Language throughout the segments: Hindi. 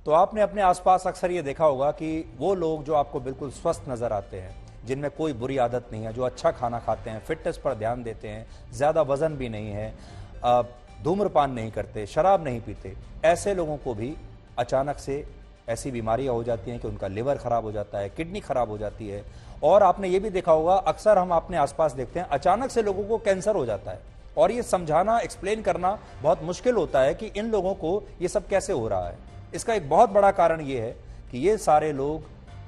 तो आपने अपने आसपास अक्सर ये देखा होगा कि वो लोग जो आपको बिल्कुल स्वस्थ नजर आते हैं, जिनमें कोई बुरी आदत नहीं है, जो अच्छा खाना खाते हैं, फिटनेस पर ध्यान देते हैं, ज़्यादा वजन भी नहीं है, धूम्रपान नहीं करते, शराब नहीं पीते, ऐसे लोगों को भी अचानक से ऐसी बीमारियां हो जाती हैं कि उनका लिवर खराब हो जाता है, किडनी खराब हो जाती है। और आपने ये भी देखा होगा, अक्सर हम अपने आसपास देखते हैं अचानक से लोगों को कैंसर हो जाता है, और ये समझाना, एक्सप्लेन करना बहुत मुश्किल होता है कि इन लोगों को ये सब कैसे हो रहा है। इसका एक बहुत बड़ा कारण ये है कि ये सारे लोग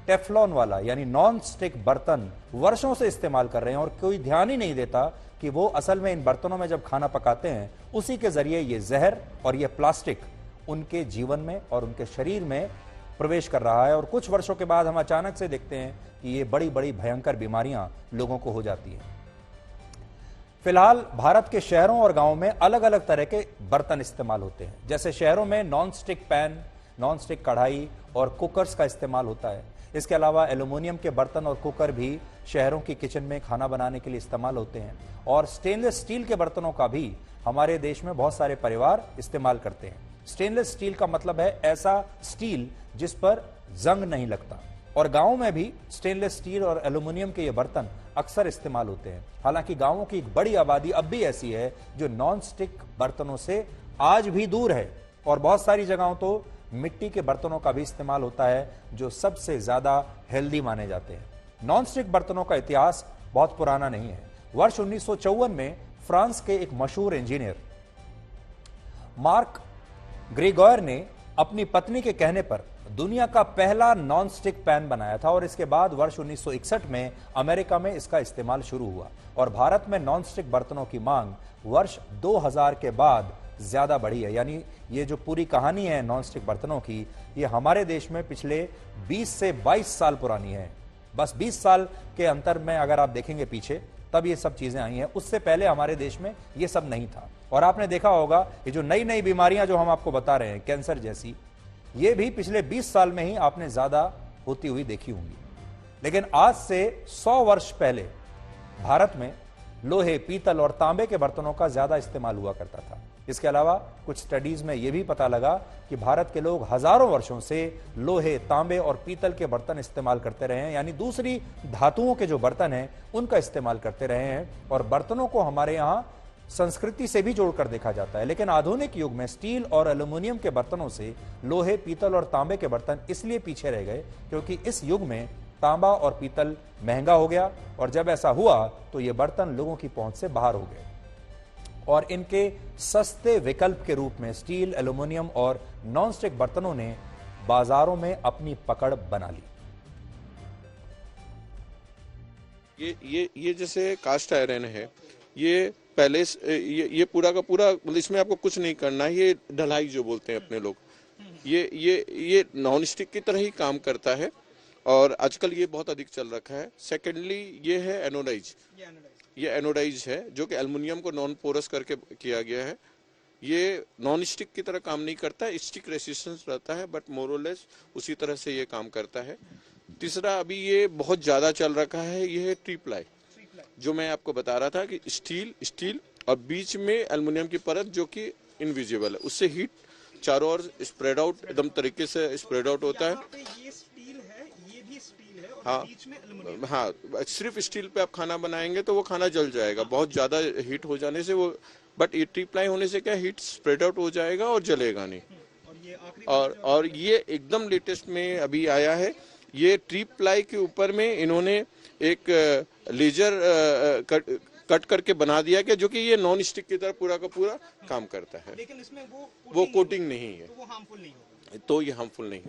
टेफ्लॉन वाला यानी नॉन स्टिक बर्तन वर्षों से इस्तेमाल कर रहे हैं, और कोई ध्यान ही नहीं देता कि वो असल में इन बर्तनों में जब खाना पकाते हैं उसी के जरिए ये जहर और ये प्लास्टिक उनके जीवन में और उनके शरीर में प्रवेश कर रहा है। और कुछ वर्षों के बाद हम अचानक से देखते हैं कि ये बड़ी बड़ी भयंकर बीमारियां लोगों को हो जाती हैं। फिलहाल भारत के शहरों और गांवों में अलग अलग तरह के बर्तन इस्तेमाल होते हैं। जैसे शहरों में non stick pan, non stick कढ़ाई और कुकर्स का इस्तेमाल होता है। इसके अलावा एल्युमिनियम के बर्तन और कुकर भी शहरों की किचन में खाना बनाने के लिए इस्तेमाल होते हैं। और स्टेनलेस स्टील के बर्तनों का भी हमारे देश में बहुत सारे परिवार इस्तेमाल करते हैं। स्टेनलेस स्टील का मतलब है ऐसा स्टील जिस पर जंग नहीं लगता। और गांवों में भी स्टेनलेस स्टील और एल्युमिनियम के ये बर्तन अक्सर इस्तेमाल होते हैं। हालांकि गांवों की एक बड़ी आबादी अब भी ऐसी है जो नॉन स्टिक बर्तनों से आज भी दूर है, और बहुत सारी जगहों तो मिट्टी के बर्तनों का भी इस्तेमाल होता है जो सबसे ज्यादा हेल्दी माने जाते हैं। नॉन स्टिक बर्तनों का इतिहास बहुत पुराना नहीं है। वर्ष 1954 में फ्रांस के एक मशहूर इंजीनियर मार्क ग्रेगोयर ने अपनी पत्नी के कहने पर दुनिया का पहला नॉन स्टिक पैन बनाया था, और इसके बाद वर्ष 1961 में अमेरिका में इसका इस्तेमाल शुरू हुआ। और भारत में नॉन स्टिक बर्तनों की मांग वर्ष 2000 के बाद ज्यादा बढ़ी है। यानी ये जो पूरी कहानी है नॉन स्टिक बर्तनों की, ये हमारे देश में पिछले 20 से 22 साल पुरानी है। बस 20 साल के अंतर में अगर आप देखेंगे पीछे, तब ये सब चीजें आई हैं। उससे पहले हमारे देश में ये सब नहीं था। और आपने देखा होगा ये जो नई नई बीमारियां जो हम आपको बता रहे हैं, कैंसर जैसी, ये भी पिछले 20 साल में ही आपने ज्यादा होती हुई देखी होंगी। लेकिन आज से 100 वर्ष पहले भारत में लोहे, पीतल और तांबे के बर्तनों का ज्यादा इस्तेमाल हुआ करता था। इसके अलावा कुछ स्टडीज में यह भी पता लगा कि भारत के लोग हजारों वर्षों से लोहे, तांबे और पीतल के बर्तन इस्तेमाल करते रहे हैं, यानी दूसरी धातुओं के जो बर्तन हैं उनका इस्तेमाल करते रहे हैं। और बर्तनों को हमारे यहाँ संस्कृति से भी जोड़कर देखा जाता है। लेकिन आधुनिक युग में स्टील और एल्युमिनियम के बर्तनों से लोहे, पीतल और तांबे के बर्तन इसलिए पीछे रह गए क्योंकि इस युग में तांबा और पीतल महंगा हो गया, और जब ऐसा हुआ तो ये बर्तन लोगों की पहुंच से बाहर हो गए। और इनके सस्ते विकल्प के रूप में स्टील, एल्युमिनियम और नॉनस्टिक बर्तनों ने बाजारों में अपनी पकड़ बना ली। ये जैसे कास्ट आयरन है, ये पहले ये पूरा का पूरा, मतलब इसमें आपको कुछ नहीं करना है। ये ढलाई जो बोलते हैं अपने लोग, ये नॉन स्टिक की तरह ही काम करता है, और आजकल ये बहुत अधिक चल रखा है। सेकेंडली ये है एनोडाइज, ये एनोडाइज है जो कि एल्युमिनियम को नॉन पोरस करके किया गया है। ये नॉन स्टिक की तरह काम नहीं करता है, स्टिक रेसिस्टेंस रहता है, बट मोरलेस उसी तरह से ये काम करता है। तीसरा अभी ये बहुत ज्यादा चल रखा है, ये है ट्री प्लाई, जो मैं आपको बता रहा था कि स्टील और बीच में एल्युमिनियम की परत जो कि इनविजिबल है, उससे हीट चारों ओर स्प्रेड आउट एकदम तरीके से स्प्रेड आउट होता है। हाँ, सिर्फ स्टील पे आप खाना बनाएंगे तो वो खाना जल जाएगा बहुत ज्यादा हीट हो जाने से वो, बट ये ट्री प्लाई होने से क्या हीट स्प्रेड आउट हो जाएगा और जलेगा नहीं। और ये एकदम लेटेस्ट में अभी आया है, ये ट्री प्लाई के ऊपर में इन्होंने एक लेजर कट करके बना दिया कि जो कि ये नॉन स्टिक की तरह पूरा का पूरा काम करता है। लेकिन इसमें वो कोटिंग नहीं है, तो वो हार्मफुल नहीं होगा, तो ये हार्मफुल नहीं